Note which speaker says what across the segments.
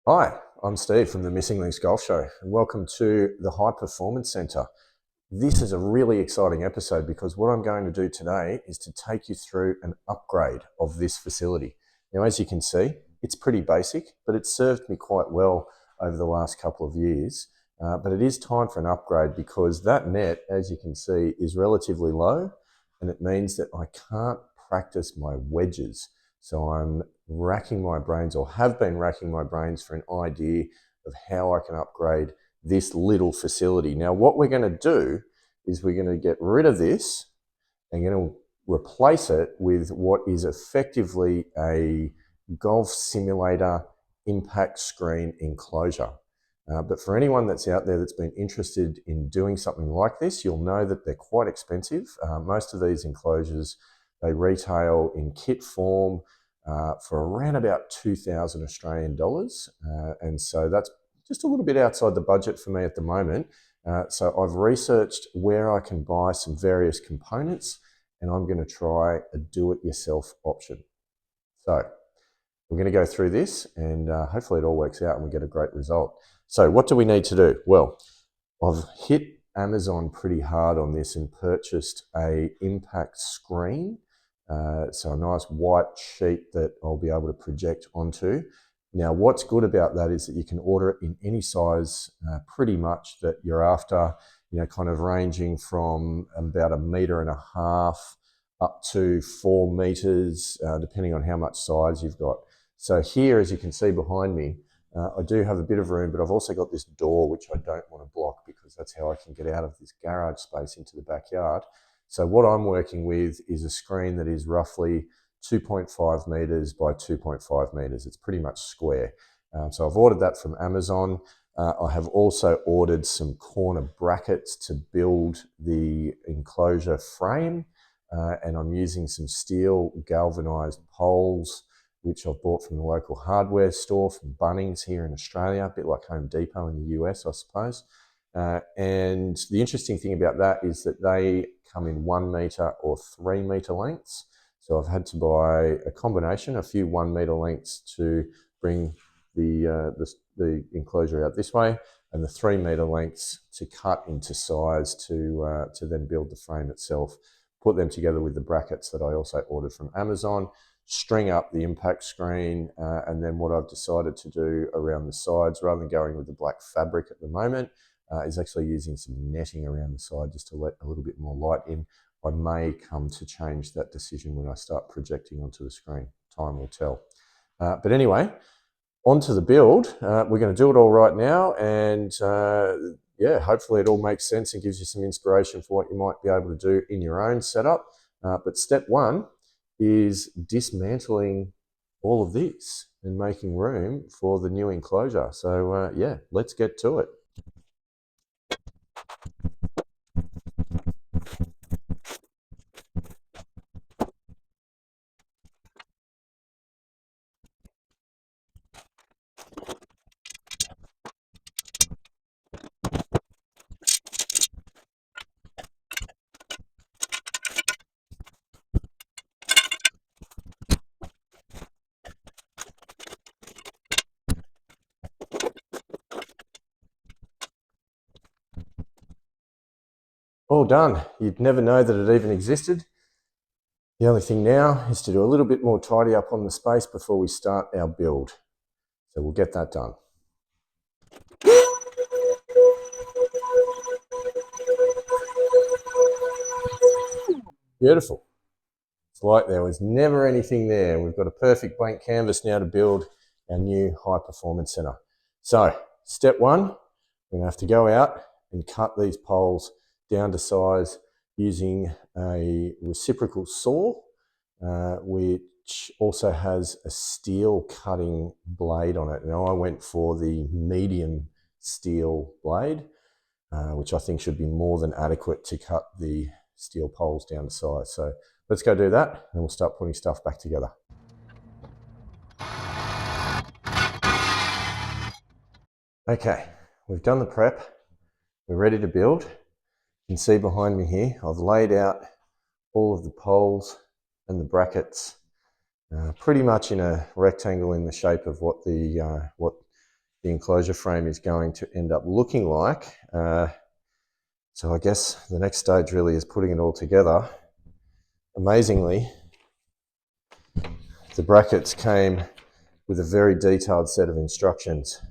Speaker 1: Hi, I'm Steve from the Missing Links Golf Show, and welcome to the High Performance Centre. This is a really exciting episode because what I'm going to do today is to take you through an upgrade of this facility. Now, as you can see, it's pretty basic, but it's served me quite well over the last couple of years. But it is time for an upgrade because that net, as you can see, is relatively low, and it means that I can't practice my wedges. So I'm racking my brains, or have been racking my brains, for an idea of how I can upgrade this little facility. Now, what we're going to do is we're going to get rid of this and going to replace it with what is effectively a golf simulator impact screen enclosure. But for anyone that's out there that's been interested in doing something like this, you'll know that they're quite expensive. Most of these enclosures, they retail in kit form for around about 2,000 Australian dollars. And so that's just a little bit outside the budget for me at the moment. So I've researched where I can buy some various components, and I'm going to try a do-it-yourself option. So we're going to go through this, and hopefully it all works out and we get a great result. So what do we need to do? Well, I've hit Amazon pretty hard on this and purchased a impact screen. So a nice white sheet that I'll be able to project onto. Now, what's good about that is that you can order it in any size pretty much that you're after, kind of ranging from about 1.5 meters up to 4 meters, depending on how much size you've got. So here, as you can see behind me, I do have a bit of room, but I've also got this door, which I don't want to block because that's how I can get out of this garage space into the backyard. So what I'm working with is a screen that is roughly 2.5 meters by 2.5 meters. It's pretty much square. So I've ordered that from Amazon. I have also ordered some corner brackets to build the enclosure frame. And I'm using some steel galvanized poles, which I've bought from the local hardware store from Bunnings here in Australia, a bit like Home Depot in the US, I suppose. And the interesting thing about that is that they come in 1 meter or 3 meter lengths. So I've had to buy a combination, a few 1 meter lengths to bring the enclosure out this way, and the 3 meter lengths to cut into size to then build the frame itself. Put them together with the brackets that I also ordered from Amazon, string up the impact screen, and then what I've decided to do around the sides, rather than going with the black fabric at the moment, is actually using some netting around the side just to let a little bit more light in. I may come to change that decision when I start projecting onto the screen. Time will tell. But anyway, onto the build. We're going to do it all right now, and yeah, hopefully it all makes sense and gives you some inspiration for what you might be able to do in your own setup. But step one is dismantling all of this and making room for the new enclosure. So yeah, let's get to it. All done. You'd never know that it even existed. The only thing now is to do a little bit more tidy up on the space before we start our build. So we'll get that done. Beautiful. It's like there was never anything there. We've got a perfect blank canvas now to build our new high performance center. So step one, we're going to have to go out and cut these poles down to size using a reciprocal saw, which also has a steel cutting blade on it. Now I went for the medium steel blade, which I think should be more than adequate to cut the steel poles down to size. So let's go do that and we'll start putting stuff back together. Okay, we've done the prep. We're ready to build. You can see behind me here, I've laid out all of the poles and the brackets pretty much in a rectangle in the shape of what the enclosure frame is going to end up looking like. So I guess the next stage really is putting it all together. Amazingly, the brackets came with a very detailed set of instructions.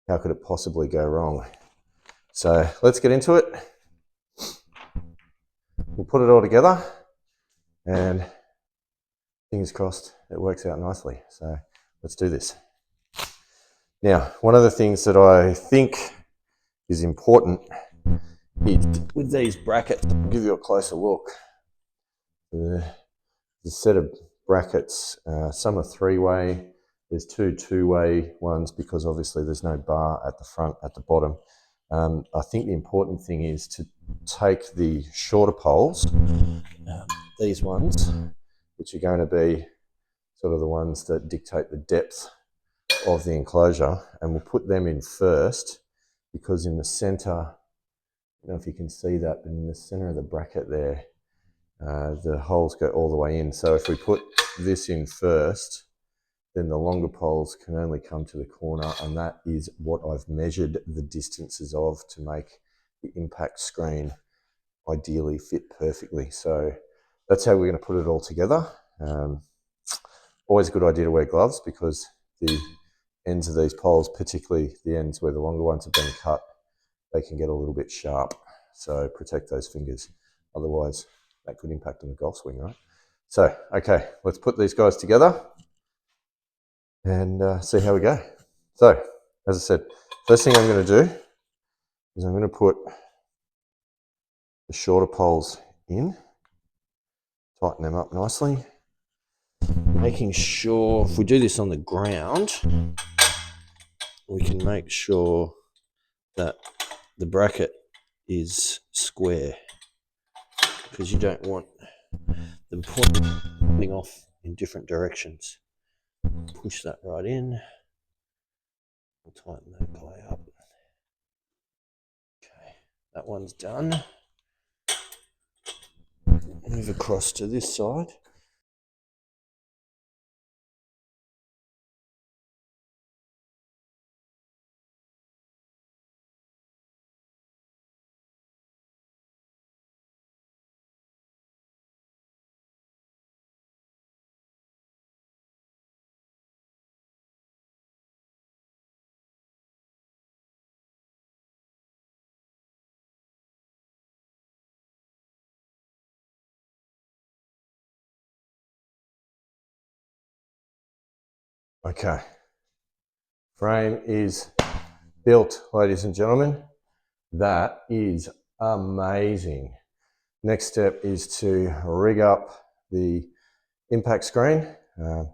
Speaker 1: How could it possibly go wrong? So let's get into it. We'll put it all together and fingers crossed it works out nicely. So let's do this. Now, one of the things that I think is important is with these brackets, I'll give you a closer look. The set of brackets, some are three-way, there's two-way ones because obviously there's no bar at the front, at the bottom. I think the important thing is to take the shorter poles, these ones, which are going to be sort of the ones that dictate the depth of the enclosure, and we'll put them in first because in the center, I don't know if you can see that, but in the center of the bracket there, the holes go all the way in. So if we put this in first, then the longer poles can only come to the corner, and that is what I've measured the distances of to make the impact screen ideally fit perfectly. So that's how we're going to put it all together. Always a good idea to wear gloves because the ends of these poles, particularly the ends where the longer ones have been cut, they can get a little bit sharp. So protect those fingers. Otherwise, that could impact on the golf swing, right? So, okay, let's put these guys together and see how we go. So, as I said, first thing I'm going to do is I'm going to put the shorter poles in, tighten them up nicely, making sure if we do this on the ground, we can make sure that the bracket is square because you don't want them pointing off in different directions. Push that right in. We'll tighten that guy up. Okay, that one's done. Move across to this side. Okay, frame is built, ladies and gentlemen. That is amazing. Next step is to rig up the impact screen. So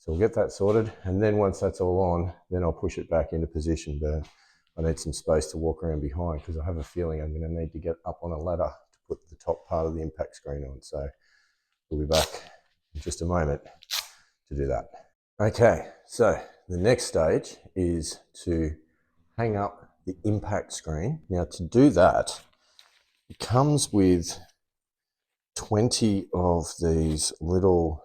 Speaker 1: we'll get that sorted, and then once that's all on, then I'll push it back into position. But I need some space to walk around behind because I have a feeling I'm going to need to get up on a ladder to put the top part of the impact screen on. So we'll be back in just a moment to do that. Okay, so the next stage is to hang up the impact screen. Now to do that, it comes with 20 of these little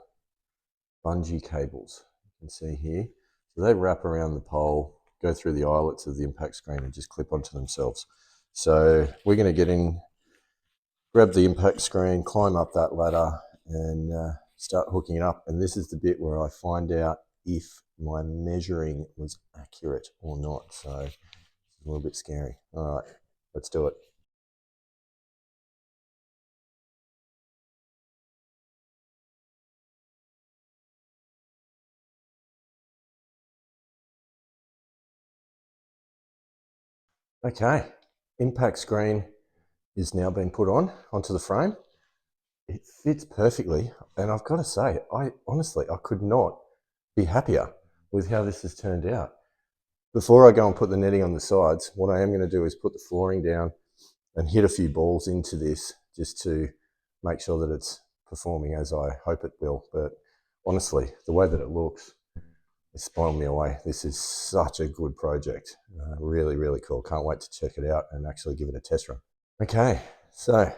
Speaker 1: bungee cables you can see here. So they wrap around the pole, go through the eyelets of the impact screen and just clip onto themselves. So we're going to get in, grab the impact screen, climb up that ladder and start hooking it up. And this is the bit where I find out if my measuring was accurate or not. So it's a little bit scary. All right, let's do it. Okay, impact screen is now being put onto the frame. It fits perfectly, and I've got to say, I could not be happier with how this has turned out. Before I go and put the netting on the sides, what I am going to do is put the flooring down and hit a few balls into this just to make sure that it's performing as I hope it will. But honestly, the way that it looks, it's blown me away. This is such a good project. Really, really cool. Can't wait to check it out and actually give it a test run. Okay, so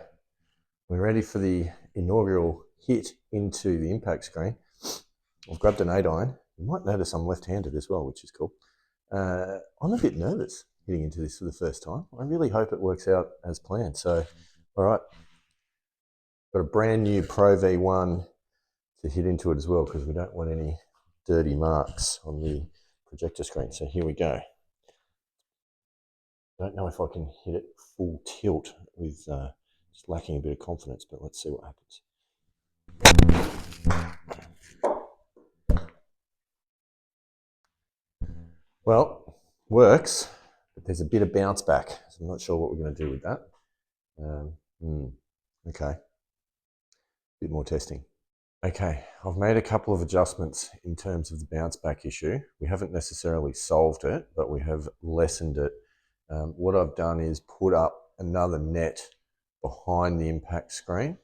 Speaker 1: we're ready for the inaugural hit into the impact screen. I've grabbed an 8 iron. You might notice I'm left-handed as well, which is cool. I'm a bit nervous getting into this for the first time. I really hope it works out as planned. So, all right, got a brand new Pro V1 to hit into it as well because we don't want any dirty marks on the projector screen. So here we go. Don't know if I can hit it full tilt with just lacking a bit of confidence, but let's see what happens. Well, works, but there's a bit of bounce back. So I'm not sure what we're going to do with that. Okay, a bit more testing. Okay, I've made a couple of adjustments in terms of the bounce back issue. We haven't necessarily solved it, but we have lessened it. What I've done is put up another net behind the impact screen,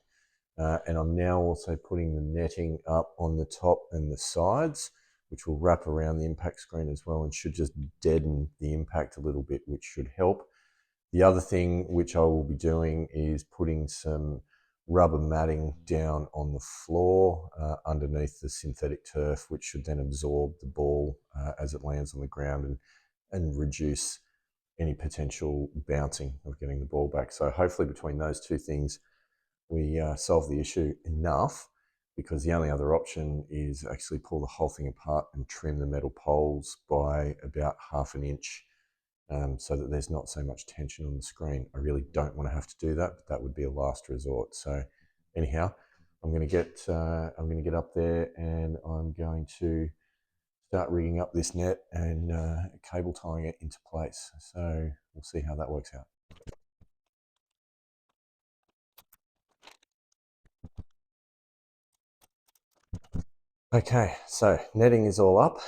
Speaker 1: and I'm now also putting the netting up on the top and the sides, which will wrap around the impact screen as well and should just deaden the impact a little bit, which should help. The other thing which I will be doing is putting some rubber matting down on the floor underneath the synthetic turf, which should then absorb the ball as it lands on the ground and reduce any potential bouncing of getting the ball back. So hopefully between those two things, we solve the issue enough, because the only other option is actually pull the whole thing apart and trim the metal poles by about 1/2 inch so that there's not so much tension on the screen. I really don't want to have to do that, but that would be a last resort. So anyhow, I'm going to get up there and I'm going to start rigging up this net and cable tying it into place. So we'll see how that works out. Okay, so netting is all up,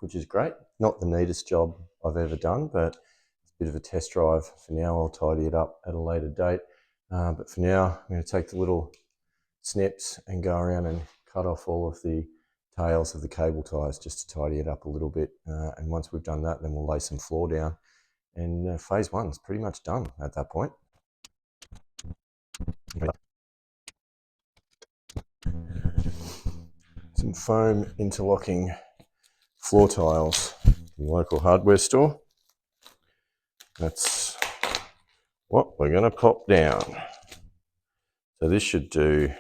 Speaker 1: which is great. Not the neatest job I've ever done, but it's a bit of a test drive. For now, I'll tidy it up at a later date. But for now, I'm going to take the little snips and go around and cut off all of the tails of the cable ties just to tidy it up a little bit. And once we've done that, then we'll lay some floor down. And phase one's pretty much done at that point. Some foam interlocking floor tiles from the local hardware store. That's what we're going to pop down. So this should do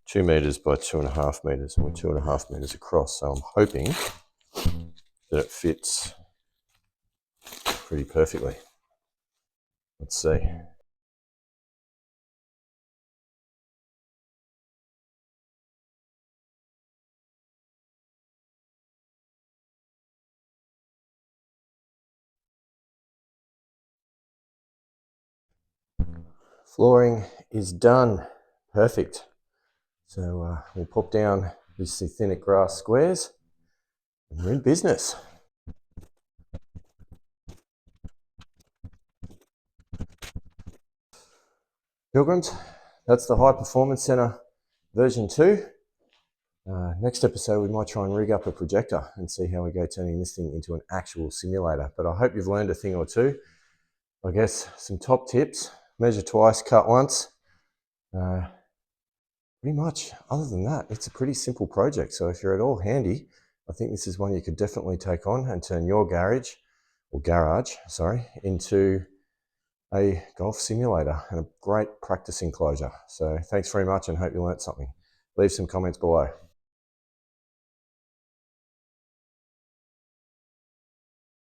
Speaker 1: 2 meters by 2.5 meters, and we're 2.5 meters across. So I'm hoping that it fits pretty perfectly. Let's see. Flooring is done. Perfect. So we'll pop down these synthetic grass squares and we're in business. Pilgrims, that's the High Performance Center version 2. Next episode, we might try and rig up a projector and see how we go turning this thing into an actual simulator. But I hope you've learned a thing or two. I guess some top tips: measure twice, cut once. Pretty much, other than that, it's a pretty simple project. So if you're at all handy, I think this is one you could definitely take on and turn your garage into a golf simulator and a great practice enclosure. So thanks very much and hope you learnt something. Leave some comments below.